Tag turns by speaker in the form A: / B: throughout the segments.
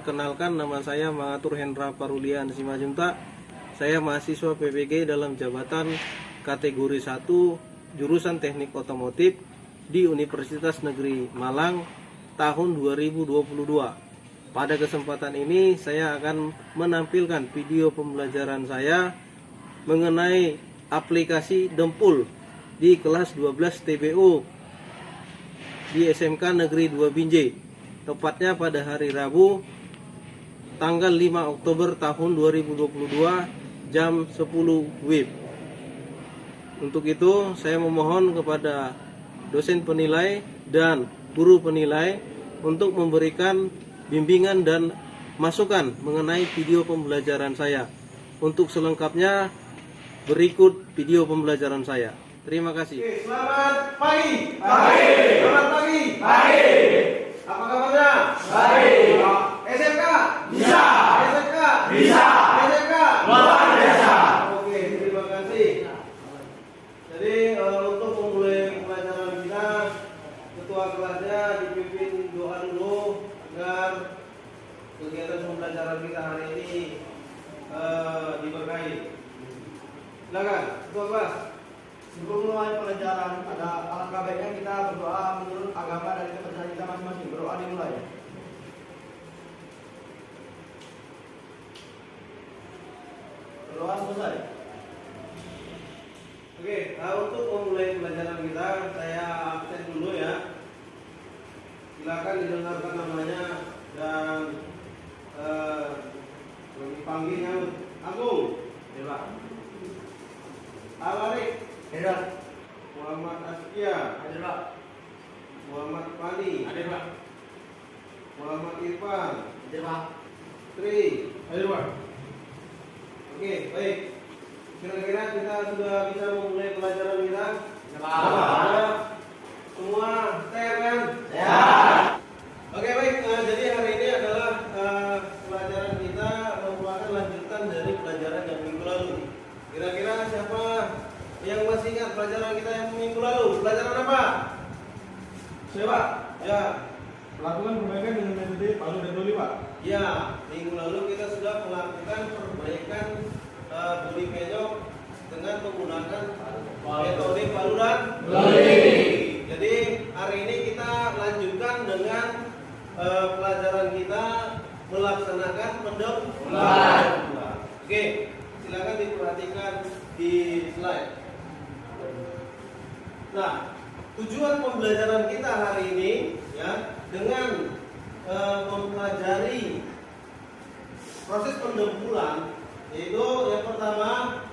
A: Perkenalkan, nama saya Mangatur Hendra Parulian Simajunta. Saya mahasiswa PPG dalam jabatan kategori 1 jurusan Teknik Otomotif di Universitas Negeri Malang tahun 2022. Pada kesempatan ini saya akan menampilkan video pembelajaran saya mengenai aplikasi Dempul di kelas 12 TBO di SMK Negeri 2 Binjai, tepatnya pada hari Rabu tanggal 5 Oktober tahun 2022 jam 10 WIB. Untuk itu saya memohon kepada dosen penilai dan guru penilai untuk memberikan bimbingan dan masukan mengenai video pembelajaran saya. Untuk selengkapnya berikut video pembelajaran saya. Terima kasih.
B: Oke, selamat pagi.
C: Pagi.
B: Selamat pagi.
C: Pagi.
B: Apa kabarnya?
C: Baik.
B: SMK?
C: Bisa.
B: SMK?
C: Bisa.
B: SMK?
C: Luar biasa.
B: Oke, terima kasih. Jadi untuk memulai pelajaran kita, ketua kelasnya dipimpin doa dulu agar kegiatan pembelajaran kita hari ini diberkahi. Silakan, ketua kelas.
D: Sebelum mulai pelajaran, ada alangkah baiknya kita berdoa menurut agama dan kepercayaan kita masing-masing. Berdoa dimulai. Berdoa selesai.
B: Oke, untuk memulai pelajaran kita, saya absen dulu ya. Silakan didengarkan namanya dan dipanggilnya Agung,
D: Ya, Pak.
B: Alarik,
D: Hadir,
B: Muhammad Askia,
D: Hadir, Pak.
B: Muhammad Fani,
D: Hadir, Pak.
B: Muhammad Irfan,
D: Hadir, Pak.
B: Tri.
D: Hadir, Pak.
B: Oke, baik. Kira-kira kita sudah bisa memulai pelajaran kita?
D: Ya,
B: Ada semua sehat kan?
D: Sehat.
B: Oke, baik. Jadi hari ini adalah pelajaran kita merupakan lanjutan dari pelajaran yang minggu lalu. Kira-kira siapa yang masih ingat pelajaran kita yang minggu lalu? Pelajaran apa? Siapa? Ya.
E: Melakukan perbaikan dengan metode Palu dan Doli, Pak.
B: Ya, minggu lalu kita sudah melakukan perbaikan bodi penyok dengan menggunakan metode Palu dan Doli. Jadi hari ini kita lanjutkan dengan pelajaran kita melaksanakan pendempulan. Oke, silakan diperhatikan di slide. Nah, tujuan pembelajaran kita hari ini ya dengan mempelajari proses pendempulan, yaitu yang pertama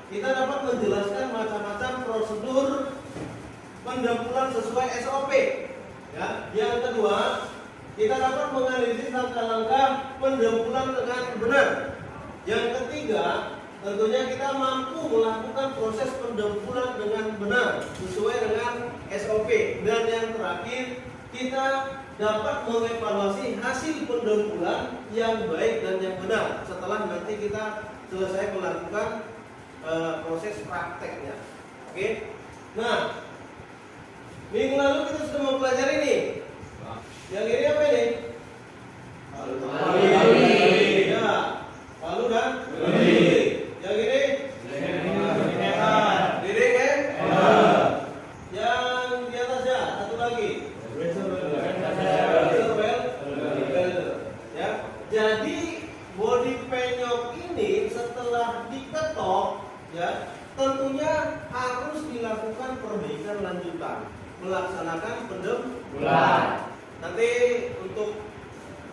B: kita dapat menjelaskan macam-macam prosedur pendempulan sesuai SOP. Ya, yang kedua kita dapat menganalisis langkah-langkah pendempulan dengan benar. Yang ketiga, tentunya kita mampu melakukan proses pendempulan dengan benar sesuai dengan SOP. Dan yang terakhir, kita dapat mengevaluasi hasil pendempulan yang baik dan yang benar setelah nanti kita selesai melakukan proses prakteknya. Oke. Nah, minggu lalu kita sudah mempelajari ini. Yang ini apa ini? Palu. Ya, Palu dan Doli. Yang ini? Lirik kan? Yang di atasnya satu lagi. Ya. Jadi bodi penyok ini setelah diketok, ya, tentunya harus dilakukan perbaikan lanjutan, melaksanakan pendempulan. Nanti untuk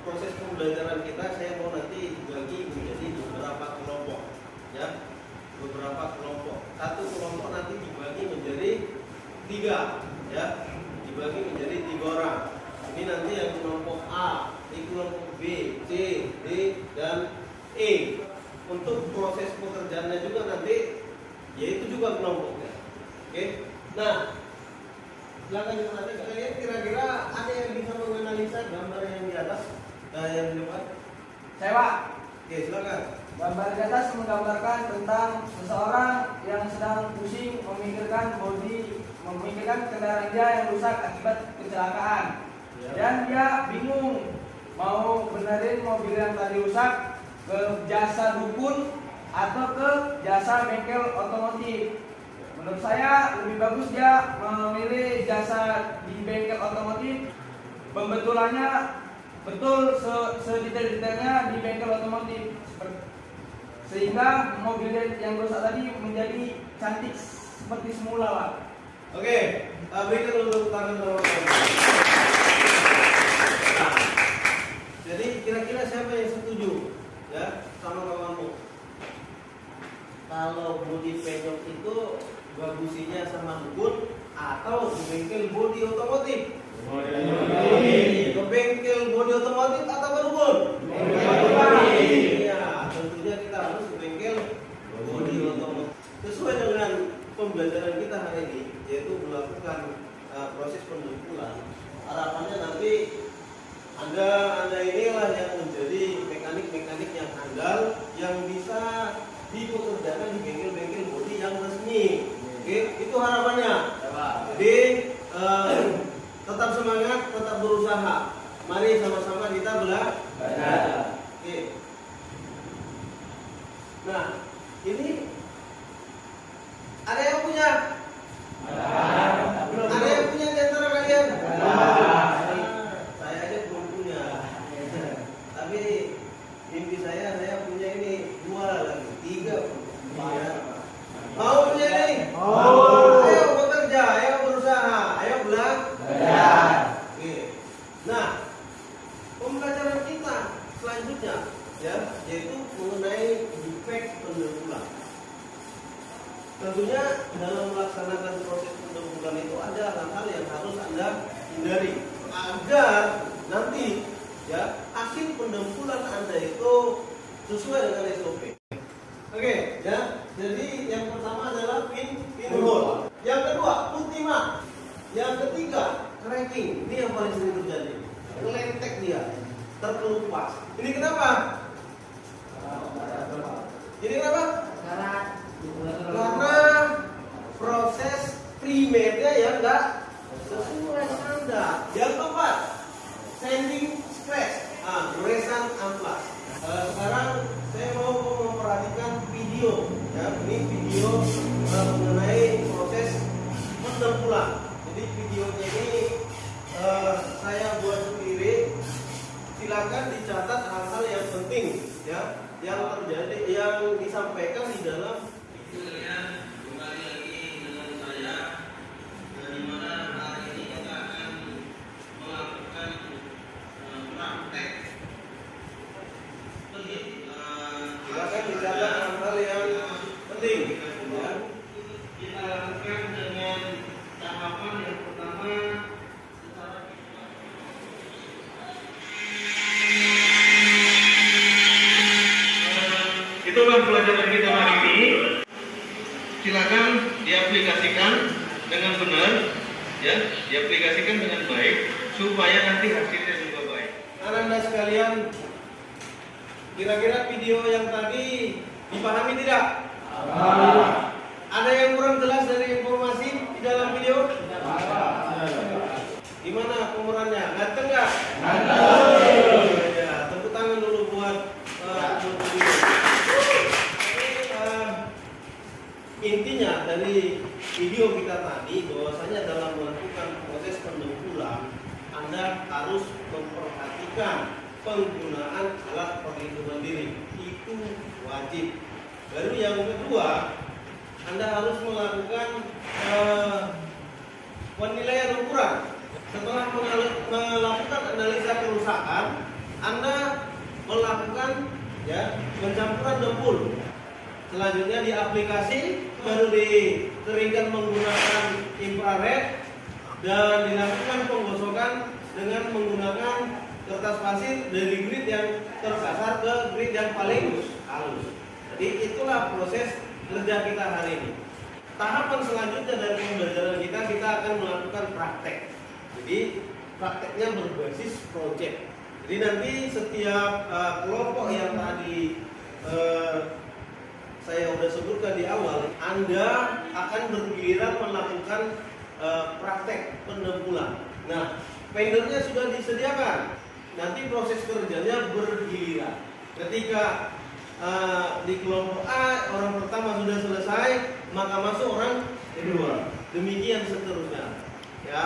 B: proses pembelajaran kita saya mau nanti dibagi menjadi beberapa kelompok, ya, beberapa kelompok. Satu kelompok nanti dibagi menjadi 3, ya, dibagi menjadi 3 orang. Ini nanti yang kelompok A, ini kelompok B, C, D, dan E. Untuk proses pekerjaannya juga nanti, yaitu juga kelompoknya. Oke. Nah, silakan diperhatikan. Kalian kira-kira ada yang bisa menganalisa gambar yang di atas, yang di depan?
D: Saya, Pak.
B: Oke, silakan.
D: Gambar di atas menggambarkan tentang seseorang yang sedang pusing memikirkan kendaraan dia yang rusak akibat kecelakaan.
B: Ya.
D: Dan dia bingung mau benerin mobil yang tadi rusak ke jasa dukun atau ke jasa bengkel otomotif. Menurut saya lebih bagus dia memilih jasa di bengkel otomotif, pembetulannya betul sedetail-detailnya di bengkel otomotif, sehingga mobil yang rusak tadi menjadi cantik seperti semula, Pak.
B: Oke, berikan untuk tangan teman-teman. Nah, jadi kira-kira siapa yang setuju ya sama kawanmu? Kalau bodi penyok itu bagusinya sama dukun atau di bengkel bodi otomotif? Ke bengkel bodi otomotif atau ke dukun? Iya, tentunya kita harus ke bengkel bodi otomotif. Sesuai dengan pembelajaran kita hari ini, yaitu melakukan proses pendempulan. Harapannya nanti anda inilah yang menjadi mekanik-mekanik yang handal yang bisa dipekerjakan di bengkel-bengkel bodi yang resmi. Oke, itu harapannya. Jadi tetap semangat, tetap berusaha. Mari sama-sama kita belajar. Oke. Nah, ini ada yang punya? Ada yang punya di antara kalian? Saya aja belum punya. Tapi mimpi saya punya ini 2 lagi, 3. Ya. Mau punya ini? Ayo bekerja, ayo berusaha, ayo belajar. Oke. Nah, pembelajaran kita selanjutnya ya, yaitu mengenai defek pendempulan. Tentunya dalam melaksanakan proses pendempulan itu ada hal-hal yang harus Anda hindari agar nanti ya hasil pendempulan Anda itu sesuai dengan SOP. Oke, ya. Jadi yang pertama adalah pinhole. Yang kedua, ultima. Yang ketiga, cracking. Ini yang paling sering terjadi. Kelentek dia, terkelupas. Ini kenapa? Ini kenapa? Karena proses primernya ya enggak sesuai standar. Yang keempat, sanding scratch, goresan amplas. Sekarang saya mau memperhatikan video ya, ini video mengenai proses pendempulan. Jadi videonya ini saya buat sendiri. Silakan dicatat hal-hal yang penting ya, yang terjadi, yang disampaikan di dalam videonya. Kembali lagi dengan saya, di mana hari ini kita akan melakukan praktek. Silakan dicatat hal-hal yang penting. Ya. Kita lakukan dengan tahapan yang pertama.
A: Itulah pelajaran kita hari ini. Silakan diaplikasikan dengan benar, ya, diaplikasikan dengan baik supaya nanti hasilnya juga baik.
B: Anak-anak sekalian, kira-kira video yang tadi dipahami tidak? Ada yang kurang jelas dari informasi di dalam video? Gimana pengurannya? Ganteng nggak? Ya, tepuk tangan dulu buat intinya dari video kita tadi bahwasanya dalam melakukan proses pendempulan Anda harus memperhatikan penggunaan alat perlindungan diri, itu wajib. Lalu yang kedua, Anda harus melakukan penilaian ukuran. Setelah melakukan analisa kerusakan, Anda melakukan ya pencampuran dempul. Selanjutnya di aplikasi, baru dikeringkan menggunakan infrared dan dilakukan penggosokan dengan menggunakan kertas pasir dari grid yang terkasar ke grid yang paling halus. Jadi itulah proses kerja kita hari ini. Tahapan selanjutnya dari pembelajaran kita akan melakukan praktek. Jadi prakteknya berbasis project. Jadi nanti setiap kelompok yang tadi saya sudah sebutkan di awal, Anda akan bergiliran melakukan praktek pendempulan. Nah, vendornya sudah disediakan. nanti proses kerjanya bergiliran. Ketika di kelompok A orang pertama sudah selesai, maka masuk orang kedua. Demikian seterusnya. Ya.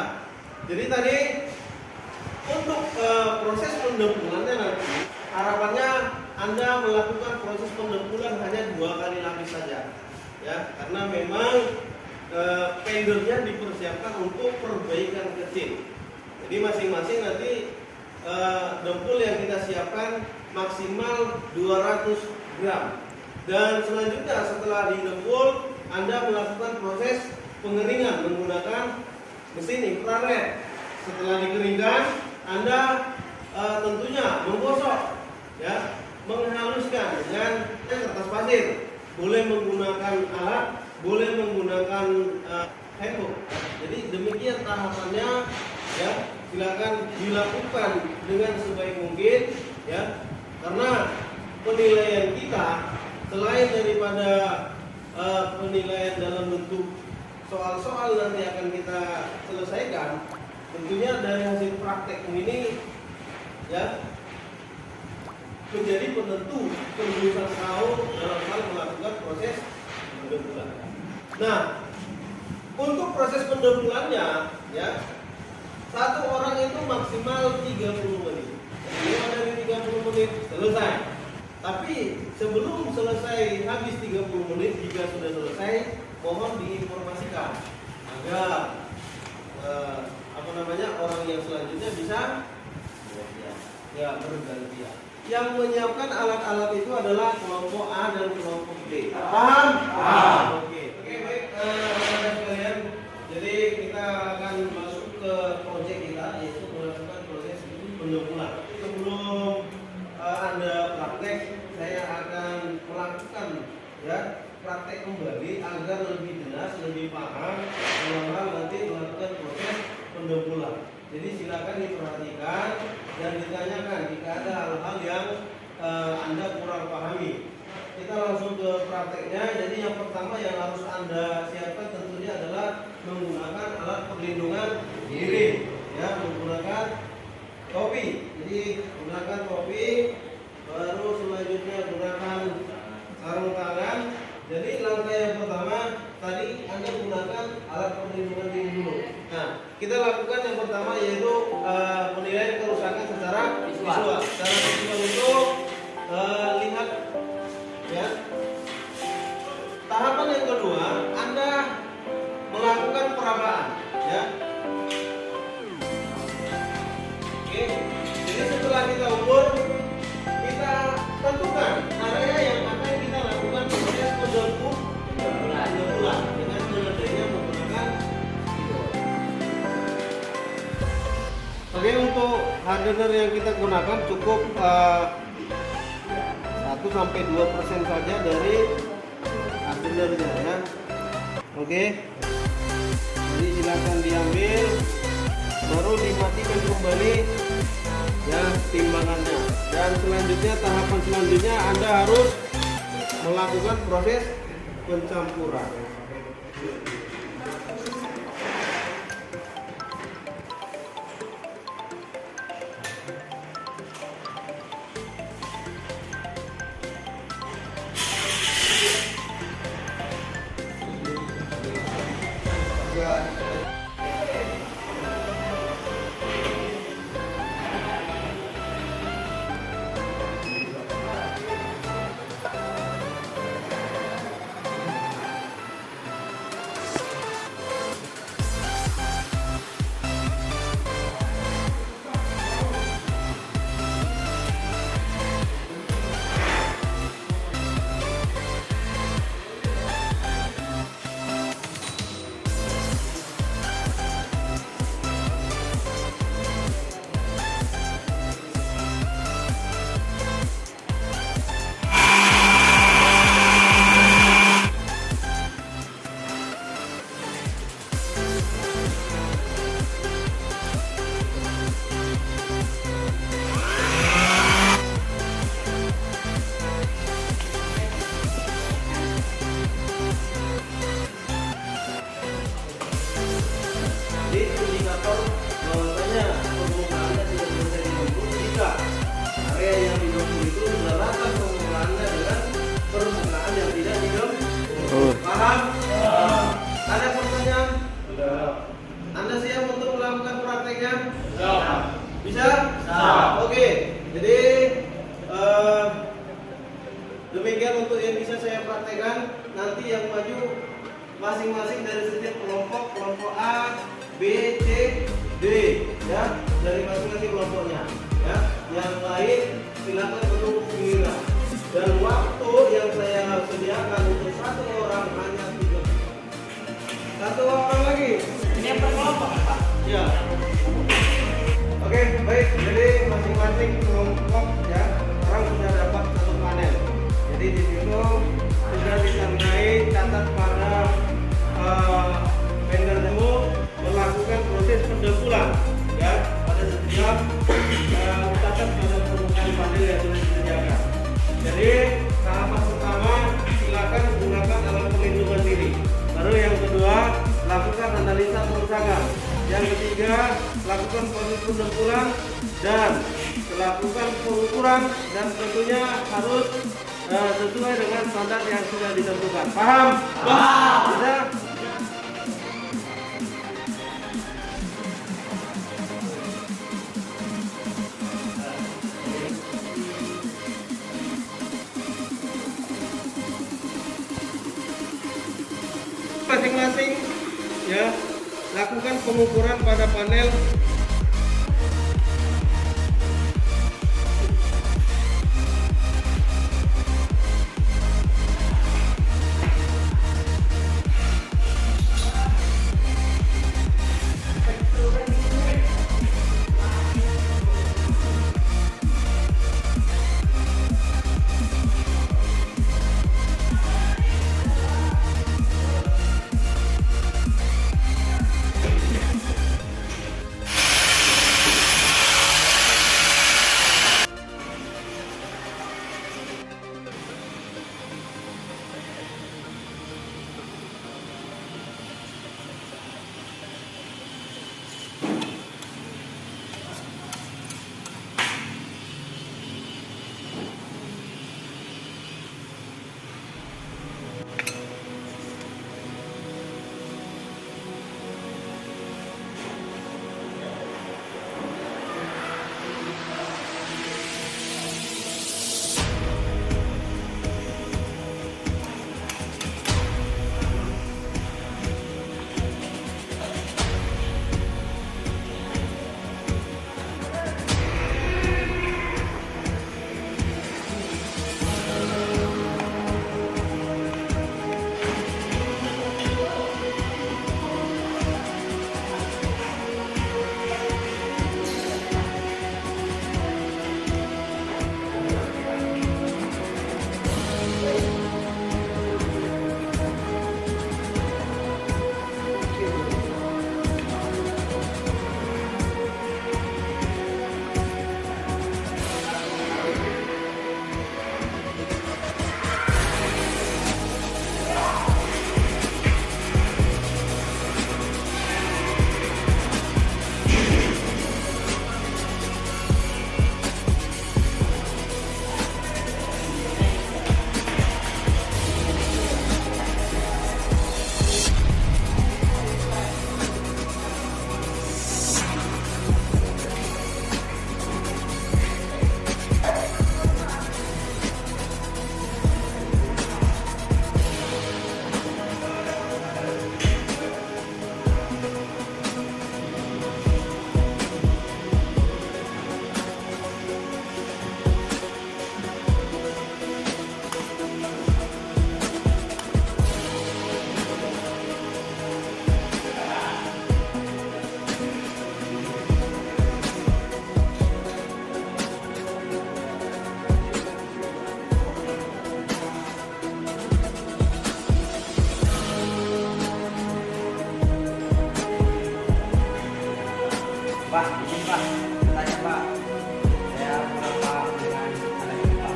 B: Jadi tadi untuk proses pendempulannya nanti harapannya Anda melakukan proses pendempulan hanya 2 kali lapis saja. Ya, karena memang pendernya dipersiapkan untuk perbaikan kecil. Jadi masing-masing nanti dempul yang kita siapkan maksimal 200 gram. Dan selanjutnya setelah didempul, Anda melakukan proses pengeringan menggunakan mesin infrared. Setelah dikeringkan, Anda tentunya menggosok, ya, menghaluskan dengan kertas pasir. Boleh menggunakan alat, boleh menggunakan handphone. Jadi demikian tahapannya, ya. Silakan dilakukan dengan sebaik mungkin, ya. Karena penilaian kita selain daripada penilaian dalam bentuk soal-soal nanti akan kita selesaikan, tentunya dari hasil praktek ini, ya, menjadi penentu kelulusan kaum dalam hal melakukan proses pendempulan. Nah, untuk proses pendempulannya, ya, satu orang itu maksimal 30 menit. Jadi dari 30 menit selesai. Tapi sebelum selesai habis 30 menit, jika sudah selesai, mohon diinformasikan agar orang yang selanjutnya bisa bergantian. Yang menyiapkan alat-alat itu adalah kelompok A dan kelompok B. Paham?
C: Paham.
B: Oke, baik, rekan-rekan sekalian. Jadi kita akan masuk ke proyek kita, yaitu melakukan proses pendempulan. Sebelum Anda praktek, saya akan melakukan, ya, praktek kembali agar lebih jelas, lebih paham dalam hal nanti melakukan proses pendempulan. Jadi silakan diperhatikan dan ditanyakan jika ada hal-hal yang Anda kurang pahami. Kita langsung ke prakteknya. Jadi yang pertama yang harus Anda siapkan tentunya adalah menggunakan alat perlindungan diri, ya, menggunakan topi. Jadi gunakan topi, baru selanjutnya gunakan sarung tangan. Jadi langkah yang pertama tadi Anda gunakan alat perlindungan diri dulu. Nah, kita lakukan yang pertama yaitu penilaian kerusakan secara visual. Secara visual itu lihat, ya. Tahapan yang kedua, Anda melakukan perabaan, ya. Oke. Jadi setelah kita ukur, kita tentukan area yang akan kita lakukan proses pendempulan dengan pengendalian menggunakan spidol. Oke, untuk hardener yang kita gunakan cukup 1-2% saja dari hardenernya, ya. Oke. Jadi silakan diambil, baru dimatikan kembali, ya, timbangannya. Dan selanjutnya tahapan selanjutnya Anda harus melakukan proses pencampuran. saya praktekkan, nanti yang maju masing-masing dari setiap kelompok, kelompok A, B, C, D, ya, dari masing-masing kelompoknya, ya. Yang lain silakan untuk giliran. Dan waktu yang saya sediakan untuk satu orang hanya 3 menit. Satu orang lagi.
D: Ini yang per kelompok, Pak.
B: Ya. Oke, baik. Jadi masing-masing kelompok ya sekarang sudah dapat satu panel. Jadi di situ sudah ditandai catat pada vendor demo melakukan proses pendengkulan ya pada setiap catat pada permukaan panel yang sudah disediakan. Jadi tahapan pertama silakan gunakan alat pelindungan diri. Lalu yang kedua lakukan analisa kerusakan. Yang ketiga lakukan proses pendengkulan dan lakukan pengukuran dan tentunya harus sesuai dengan standar yang sudah ditentukan. Paham? Paham. Bisa? Masing-masing ya lakukan pengukuran pada panel
D: Pak, izin Pak, tanya Pak, saya kurang paham dengan alat ini Pak.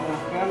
B: arahkan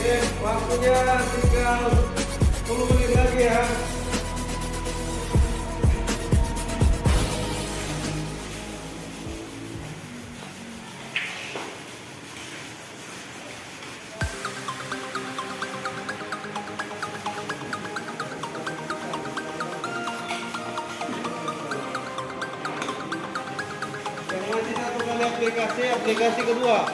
B: Oke, waktunya tinggal 10 menit lagi ya. Yang masih satu kali aplikasi kedua.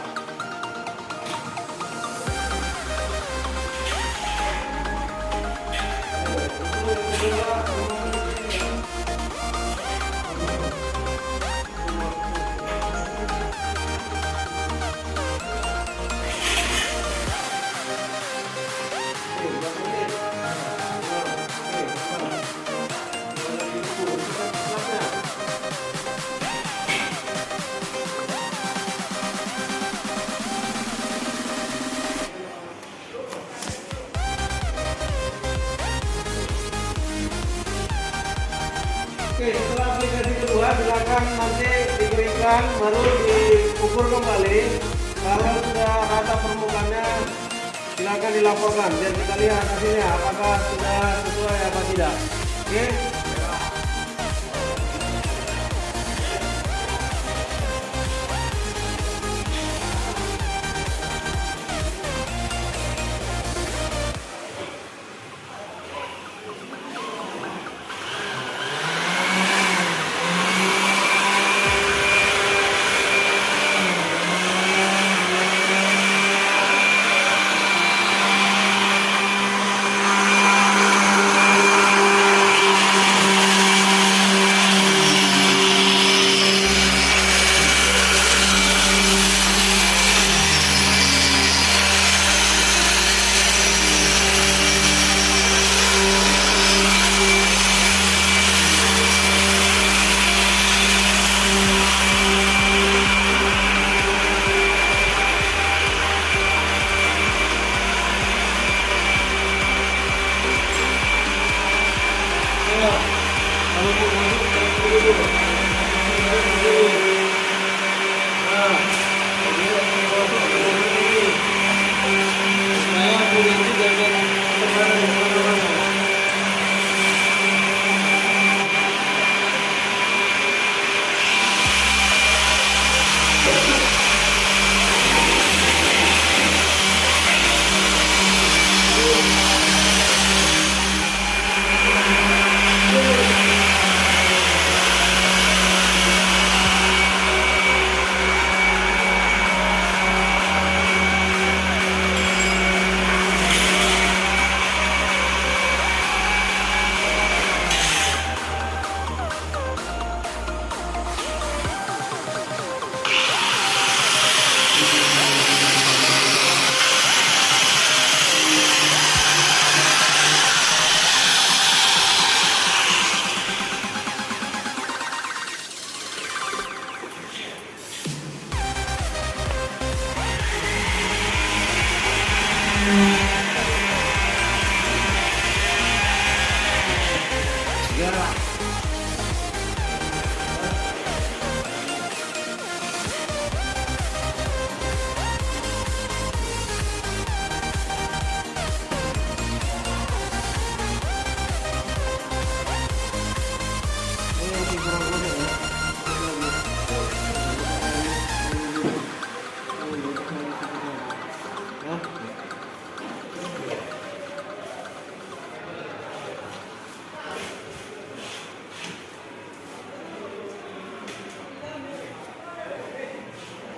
B: Oke, setelah aplikasi kedua silakan nanti dikeringkan baru diukur kembali. Kalau sudah rata permukaannya silakan dilaporkan biar kita lihat hasilnya apakah sudah sesuai apa tidak. Oke.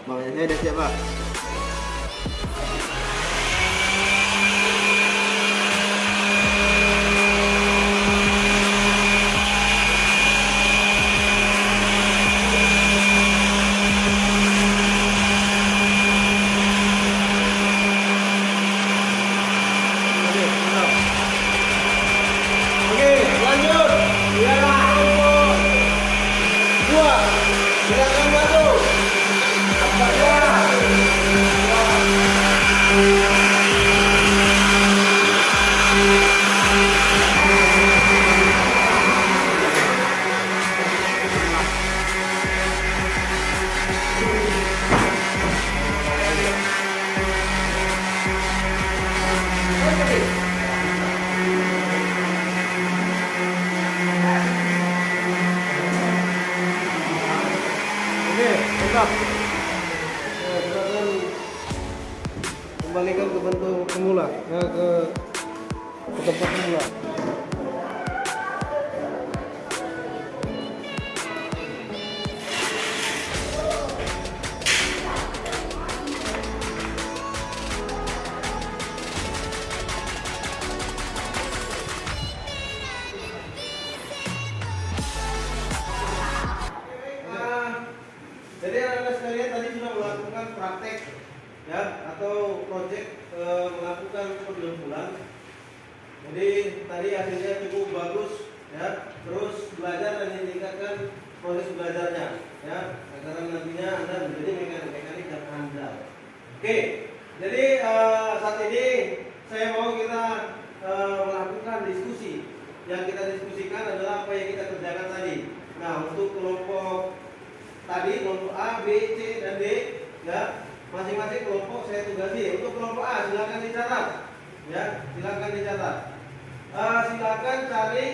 A: Bang, saya udah siap, Pak.
B: Oke, lanjut. Silakan untuk dua. Silakan masuk. Apakah kembalikan ke bentuk semula, ke tempat semula. Jadi anak-anak sekalian tadi sudah melakukan praktek ya atau proyek melakukan pendempulan. Jadi tadi hasilnya cukup bagus ya. Terus belajar dan meningkatkan proses belajarnya ya. Karena nantinya Anda menjadi mekanik yang handal. Oke. Jadi saat ini saya mau kita melakukan diskusi. Yang kita diskusikan adalah apa yang kita kerjakan tadi. Nah, untuk kelompok tadi kelompok A, B, C, dan D ya, masing-masing kelompok saya tugasi. Untuk kelompok A silakan dicatat ya, silakan dicatat. Silakan cari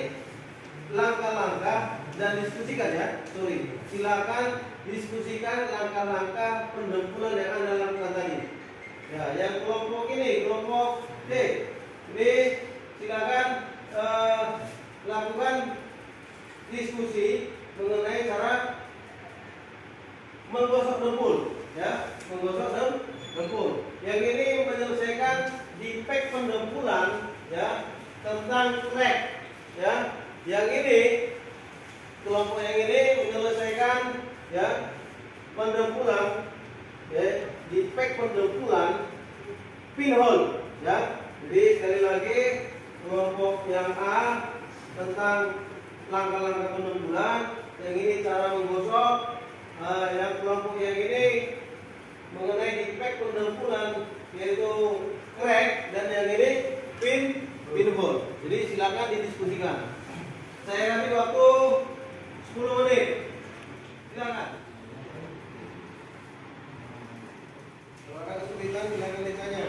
B: langkah-langkah dan diskusikan ya. Silakan diskusikan langkah-langkah pendempulan yang Anda lakukan tadi. Ya, yang kelompok ini, kelompok D, ini silakan lakukan diskusi mengenai cara menggosok dempul ya, menggosok dempul. Yang ini menyelesaikan defek pendempulan ya, tentang crack ya. Yang ini kelompok yang ini menyelesaikan ya pendempulan ya, defek pendempulan pinhole ya. Jadi sekali lagi kelompok yang A tentang langkah-langkah pendempulan, yang ini cara menggosok. Yang kelompok yang ini mengenai defek pendempulan yaitu crack, dan yang ini pinhole. Jadi silakan didiskusikan. Saya kasih waktu 10 menit. Silakan. Kalau ada kesulitan silakan ditanya.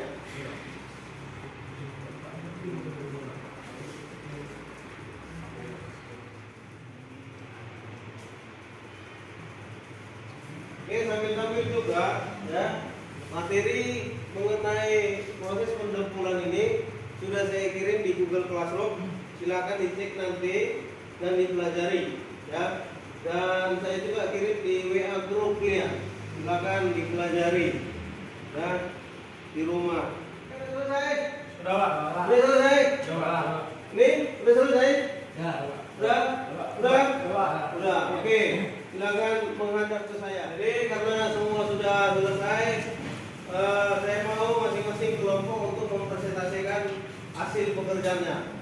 B: Oke, sambil-sambil juga ya, materi mengenai proses pendempulan ini sudah saya kirim di Google Classroom. Silakan dicek nanti dan dipelajari ya. Dan saya juga kirim di WA group ya. Silakan dipelajari ya di rumah. Sudah selesai?
E: Sudah, Pak.
B: Sudah selesai?
E: Sudah.
B: Ini sudah selesai?
D: Ya.
B: Sudah? Sudah. Oke. Silakan menghadap ke saya. Jadi karena semua sudah selesai, saya mau masing-masing kelompok untuk mempresentasikan hasil pekerjaannya.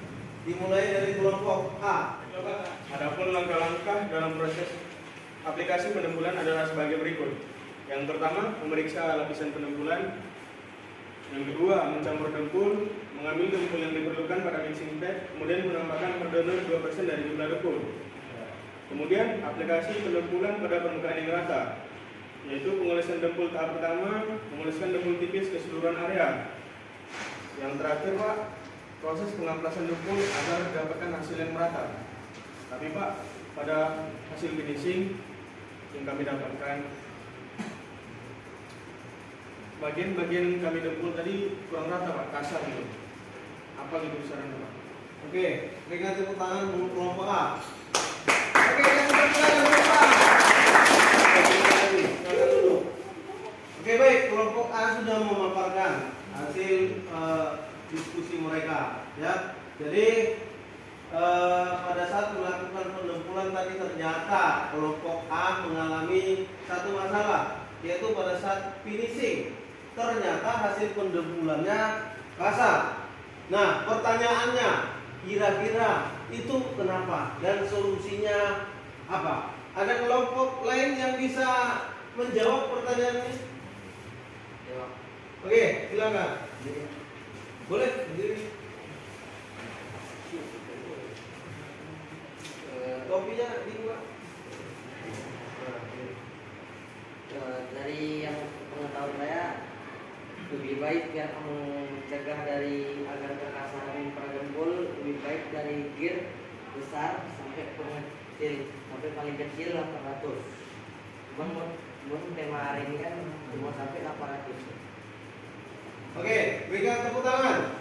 B: Dimulai dari kelompok A.
E: Adapun langkah-langkah dalam proses aplikasi pendempulan adalah sebagai berikut. Yang pertama, memeriksa lapisan pendempulan. Yang kedua, mencampur dempul, mengambil dempul yang diperlukan pada mixing pad, kemudian menambahkan per donor 2% dari jumlah dempul. Kemudian aplikasi pendempulan pada permukaan yang rata, yaitu pengolesan dempul tahap pertama, mengoleskan dempul tipis ke seluruh area. Yang terakhir, Pak, proses pengamplasan dempul agar didapatkan hasil yang merata. Tapi Pak, pada hasil finishing yang kami dapatkan, bagian-bagian kami dempul tadi kurang rata Pak, kasar gitu. Apa gitu sarannya Pak?
B: Oke, berikan tepuk tangan untuk kelompok A. Oke, baik, kelompok A sudah memaparkan hasil diskusi mereka ya. Jadi pada saat melakukan pendempulan tadi ternyata kelompok A mengalami satu masalah, yaitu pada saat finishing ternyata hasil pendempulannya kasar. Nah, pertanyaannya kira-kira itu kenapa dan solusinya apa? Ada kelompok lain yang bisa menjawab pertanyaan ini? Oke, silakan. Boleh berdiri. Topinya dibuka.
F: Dari yang pengetahuan saya, lebih baik biar mencegah dari agar kekasaran pada dempul, lebih baik dari gear besar sampai kecil, sampai paling kecil 800. Cuman tema hari ini kan cuma sampai 800.
B: Oke, berikan tepuk tangan.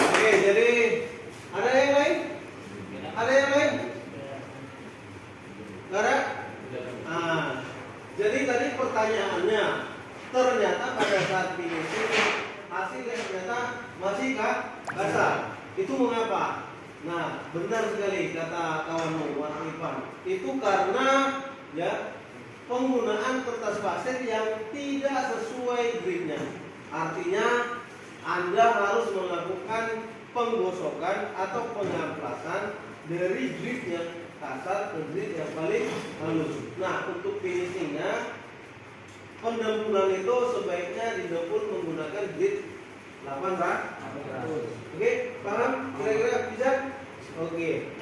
B: Oke, jadi ada yang lain? Ada yang lain? Nggak ada? Nah, jadi tadi pertanyaannya, ternyata pada saat finishing hasilnya ternyata masih kasar. Itu mengapa? Nah, benar sekali kata kawanmu Mas Irfan. Itu karena ya penggunaan kertas pasir yang tidak sesuai gridnya. Artinya Anda harus melakukan penggosokan atau pengamplasan dari grid yang kasar ke grid yang paling halus. Nah, untuk finishingnya pendempulan itu sebaiknya didempul menggunakan grid 800. Oke, paham? Kira-kira bisa? Oke.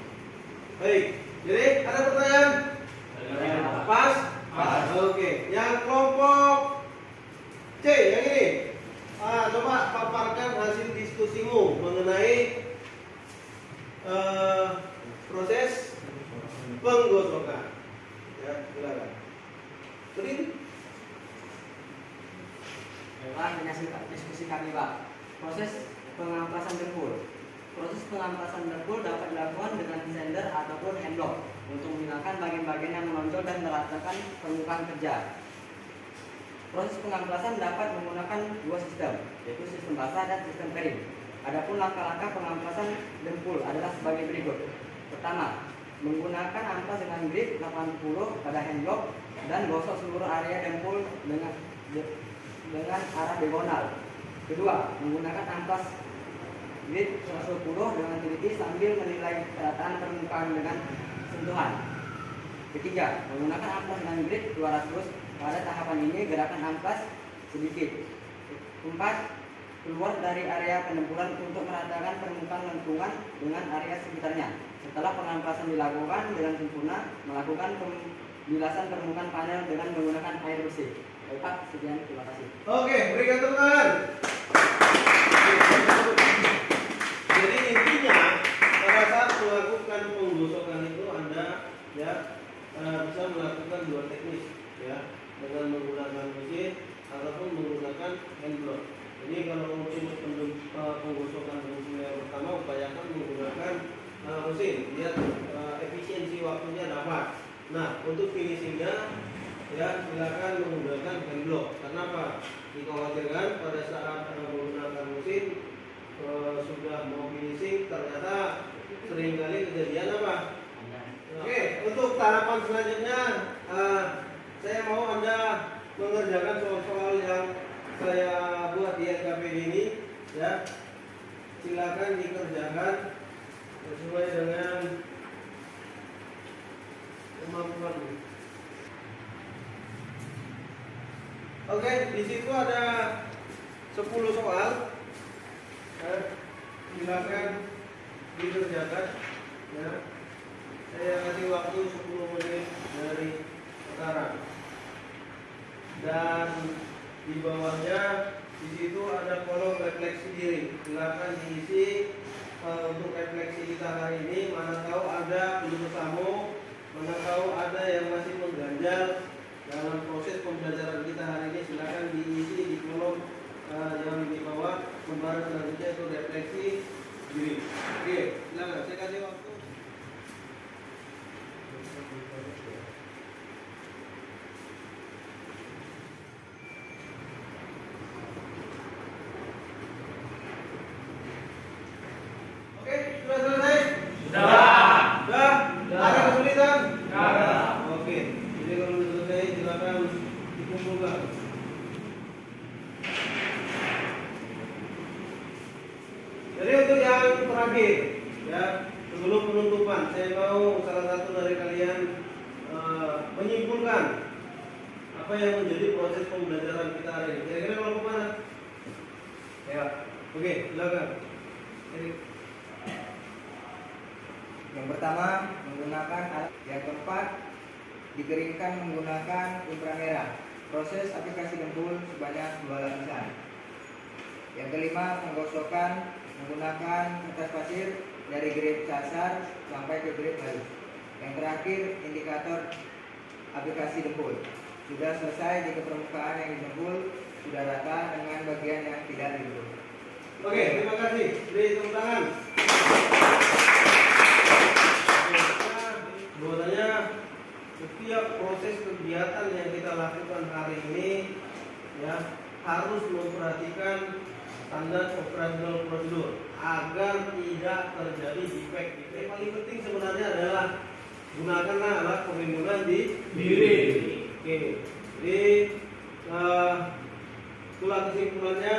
B: Baik. Jadi ada pertanyaan? Pas? Pas. Oke. Yang kelompok C yang ini. Coba paparkan hasil diskusimu mengenai proses penggosokan. Ya, silakan. Berdiri.
F: Baik, diskusi kami, Pak. Proses pengamplasan dempul. Proses pengamplasan dempul dapat dilakukan dengan sander ataupun handlock untuk menghilangkan bagian-bagian yang menonjol dan meratakan permukaan kerja. Proses pengamplasan dapat menggunakan dua sistem, yaitu sistem basah dan sistem kering. Adapun langkah-langkah pengamplasan dempul adalah sebagai berikut. Pertama, menggunakan amplas dengan grid 80 pada handlock dan gosok seluruh area dempul dengan arah diagonal. Kedua, menggunakan amplas grid 110 dengan teliti sambil menilai kerataan permukaan dengan sentuhan. Ketiga, menggunakan amplas dengan grid 200. Pada tahapan ini gerakan amplas sedikit. Keempat, keluar dari area pendempulan untuk meratakan permukaan lengkungan dengan area sekitarnya. Setelah pengamplasan dilakukan dengan sempurna, melakukan pembilasan permukaan panel dengan menggunakan air bersih. Baik, Pak, sekian, terima kasih.
B: Oke, berikan tepuk tangan. Jadi intinya pada saat melakukan penggosokan itu Anda ya bisa melakukan dua teknis ya, dengan menggunakan mesin ataupun menggunakan hand block. Jadi kalau untuk penggosokan dempul yang pertama upayakan menggunakan mesin biar efisiensi waktunya dapat. Nah, untuk finishingnya ya silakan menggunakan hand block. Kenapa? Dikhawatirkan pada saat menggunakan mesin sudah mau finishing ternyata seringkali kejadian apa? Oke, untuk tahapan selanjutnya saya mau Anda mengerjakan soal-soal yang saya buat di LKPD ini ya. Silakan dikerjakan sesuai dengan kemampuan. Oke, di situ ada 10 soal. Silakan dikerjakan ya. Saya kasih waktu 10 menit dari sekarang. Dan di bawahnya di situ ada kolom refleksi diri. Silakan diisi untuk refleksi kita hari ini. Mana tahu ada belum ketemu, mana tahu ada yang masih mengganjal dalam proses pembelajaran kita hari ini. Silakan diisi di kolom yang di bawah lembaran selanjutnya itu refleksi diri. Oke, silakan saya kasih waktu. Oke, sudah selesai? Sudah? Ada kesulitan? Oke, jadi kalau sudah selesai silakan dikumpulkan. Jadi untuk yang terakhir, ya sebelum penutupan, saya mau salah satu dari kalian menyimpulkan apa yang menjadi proses pembelajaran kita hari ini. Kira-kira kalau kemana? Ya, oke, silakan.
D: Yang pertama, menggunakan alat. Yang keempat, dikeringkan menggunakan inframerah. Proses aplikasi dempul sebanyak 2 lapisan. Yang kelima, penggosokan menggunakan kertas pasir dari grade kasar sampai ke grade halus. Yang terakhir, indikator aplikasi dempul. Sudah selesai jika permukaan yang dijemput sudah rata dengan bagian yang tidak dijemput.
B: Oke, terima kasih. Beri tepuk tangan. Bahwasanya setiap proses kegiatan yang kita lakukan hari ini ya harus memperhatikan standar operasional prosedur agar tidak terjadi defek. Yang paling penting sebenarnya adalah gunakanlah alat pelindungan di
C: Diri.
B: Oke, jadi itulah kesimpulannya.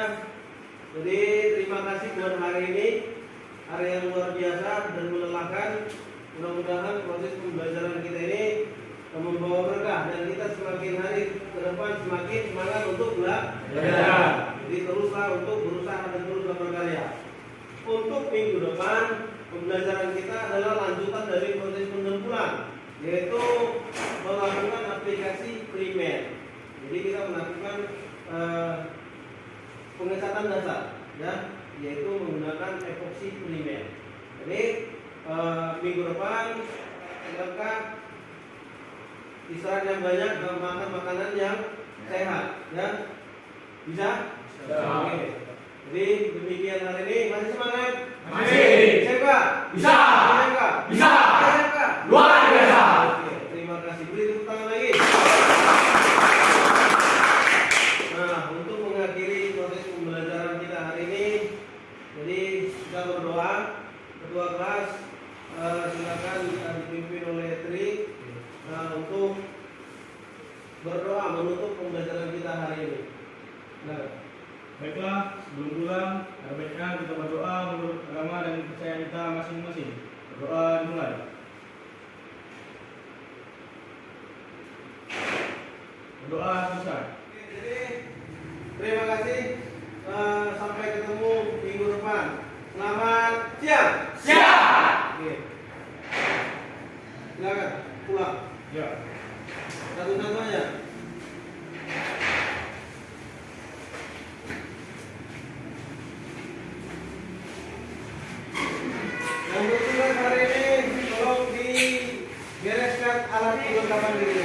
B: Jadi terima kasih buat hari ini, hari yang luar biasa dan melelahkan. Mudah-mudahan proses pembelajaran kita ini membawa berkah dan kita semakin hari ke depan semakin semangat untuk belajar. Jadi teruslah untuk berusaha dan teruslah berkarya. Untuk minggu depan pembelajaran kita adalah lanjutan dari proses pendempulan, yaitu melakukan aplikasi primer. Jadi kita melakukan pengecatan dasar, ya, yaitu menggunakan epoksi primer. Jadi minggu depan silakan istirahat yang banyak dan makan makanan yang sehat, ya. Bisa? Oke. Jadi demikian hari ini. Masih semangat?
C: Masih.
B: Siapa?
C: Bisa.
B: Siapa?
C: Bisa.
B: Siapa?
C: Luar biasa.
B: Oke, terima kasih. Beri tepuk tangan lagi. Nah, untuk mengakhiri proses pembelajaran kita hari ini, jadi kita berdoa. Ketua kelas silakan dipimpin oleh Tri untuk berdoa menutup pembelajaran kita hari ini. Nah,
E: Baiklah, sebelum pulang, ada baiknya kita berdoa menurut agama dan kepercayaan kita masing-masing. Berdoa dimulai. Berdoa selesai.
B: jadi terima kasih. Sampai ketemu minggu depan. Selamat siang.
C: Siap.
B: Oke. Silakan pulang.
E: Ya.
B: Satu-satu aja. Yang bertugas hari ini tolong dibereskan alat kelengkapan diri.